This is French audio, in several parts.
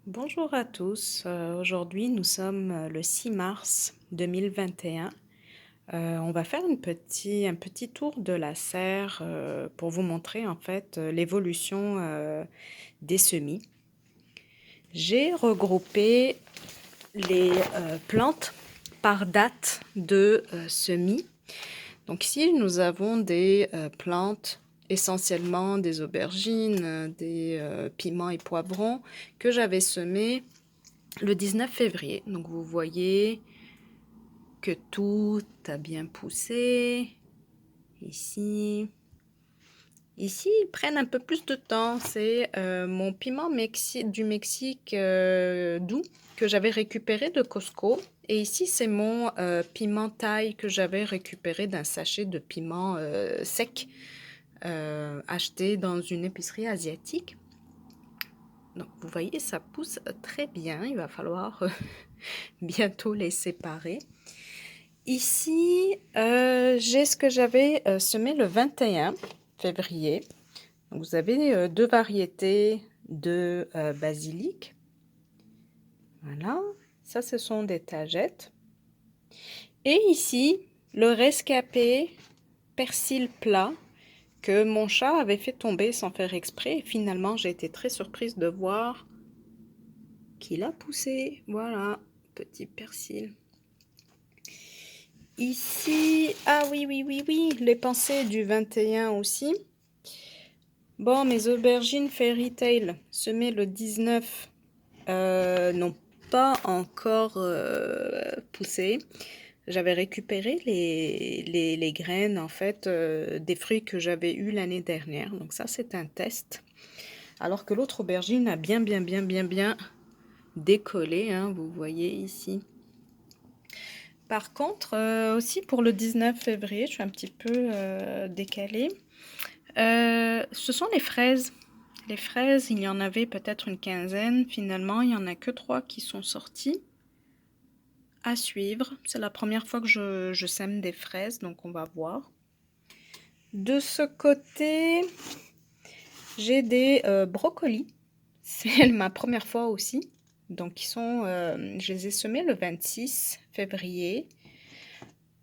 Bonjour à tous. Aujourd'hui, nous sommes le 6 mars 2021. On va faire un petit tour de la serre pour vous montrer en fait l'évolution des semis. J'ai regroupé les plantes par date de semis. Donc ici, nous avons des plantes, essentiellement des aubergines, des piments et poivrons que j'avais semés le 19 février. Donc vous voyez que tout a bien poussé. Ici, ils prennent un peu plus de temps. C'est mon piment du Mexique doux que j'avais récupéré de Costco. Et ici, c'est mon piment thaï que j'avais récupéré d'un sachet de piment sec acheté dans une épicerie asiatique. Donc, vous voyez, ça pousse très bien. Il va falloir bientôt les séparer. Ici, j'ai ce que j'avais semé le 21 février. Donc, vous avez deux variétés de basilic. Voilà, ça ce sont des tagettes. Et ici, le rescapé persil plat que mon chat avait fait tomber sans faire exprès. Et finalement, j'ai été très surprise de voir qu'il a poussé. Voilà, petit persil. Ici, ah oui, les pensées du 21 aussi. Bon, mes aubergines Fairy Tail semées le 19 n'ont pas encore poussé. J'avais récupéré les graines en fait des fruits que j'avais eu l'année dernière. Donc ça, c'est un test. Alors que l'autre aubergine a bien décollé, hein, vous voyez ici. Par contre, aussi pour le 19 février, je suis un petit peu décalée. Ce sont les fraises. Les fraises, il y en avait peut-être une quinzaine. Finalement, il n'y en a que 3 qui sont sorties. À suivre. C'est la première fois que je sème des fraises, donc on va voir. De ce côté, j'ai des brocolis. C'est ma première fois aussi. Donc, je les ai semés le 26 février.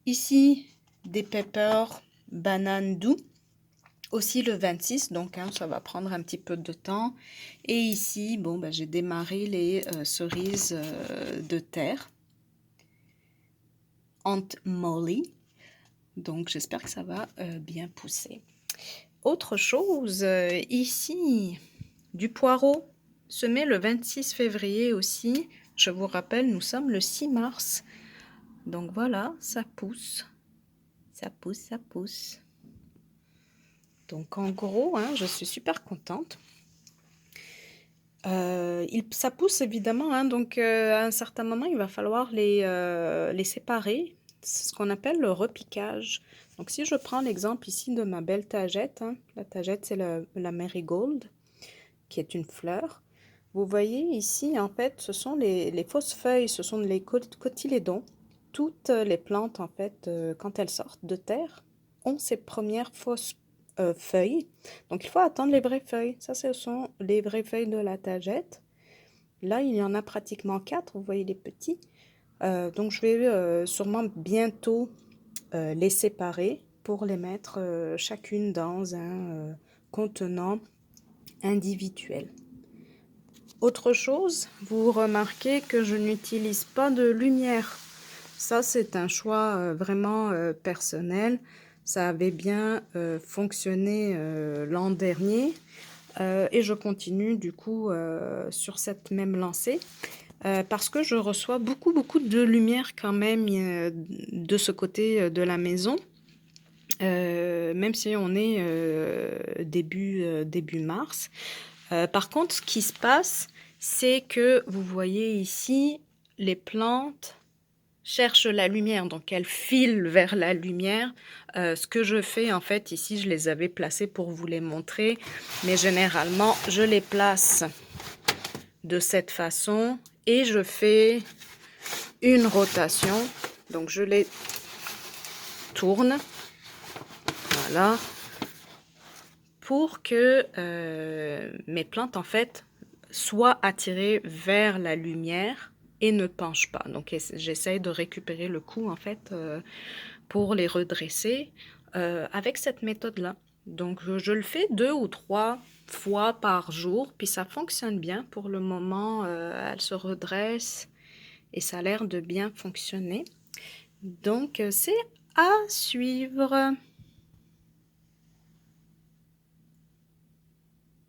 Ici, des peppers bananes doux. Aussi le 26, donc hein, ça va prendre un petit peu de temps. Et ici, bon, ben, j'ai démarré les cerises de terre. Aunt Molly. Donc j'espère que ça va bien pousser. Autre chose, ici, du poireau semé le 26 février aussi. Je vous rappelle, nous sommes le 6 mars. Donc voilà, ça pousse. Ça pousse, ça pousse. Donc en gros, hein, je suis super contente. Ça pousse évidemment, hein, donc à un certain moment, il va falloir les séparer. C'est ce qu'on appelle le repiquage. Donc si je prends l'exemple ici de ma belle tagette, hein, la tagette c'est la marigold, qui est une fleur. Vous voyez ici, en fait, ce sont les fausses feuilles, ce sont les cotylédons. Toutes les plantes, en fait, quand elles sortent de terre, ont ces premières fausses feuilles. Donc il faut attendre les vraies feuilles. Ça, ce sont les vraies feuilles de la tagette. Là, il y en a pratiquement 4, vous voyez les petits. Donc je vais sûrement bientôt les séparer pour les mettre chacune dans un contenant individuel. Autre chose, vous remarquez que je n'utilise pas de lumière. Ça, c'est un choix vraiment personnel. Ça avait bien fonctionné l'an dernier et je continue du coup sur cette même lancée parce que je reçois beaucoup de lumière quand même de ce côté de la maison. Même si on est début mars. Par contre, ce qui se passe, c'est que vous voyez ici, les plantes cherchent la lumière, donc elles filent vers la lumière. Ce que je fais, en fait, ici, je les avais placées pour vous les montrer, mais généralement, je les place de cette façon et je fais une rotation. Donc, je les tourne, voilà, pour que mes plantes, en fait, soit attirés vers la lumière et ne penchent pas. Donc j'essaie de récupérer le cou en fait, pour les redresser, avec cette méthode-là. Donc je le fais 2 ou 3 fois par jour, puis ça fonctionne bien. Pour le moment, elle se redresse et ça a l'air de bien fonctionner. Donc c'est à suivre.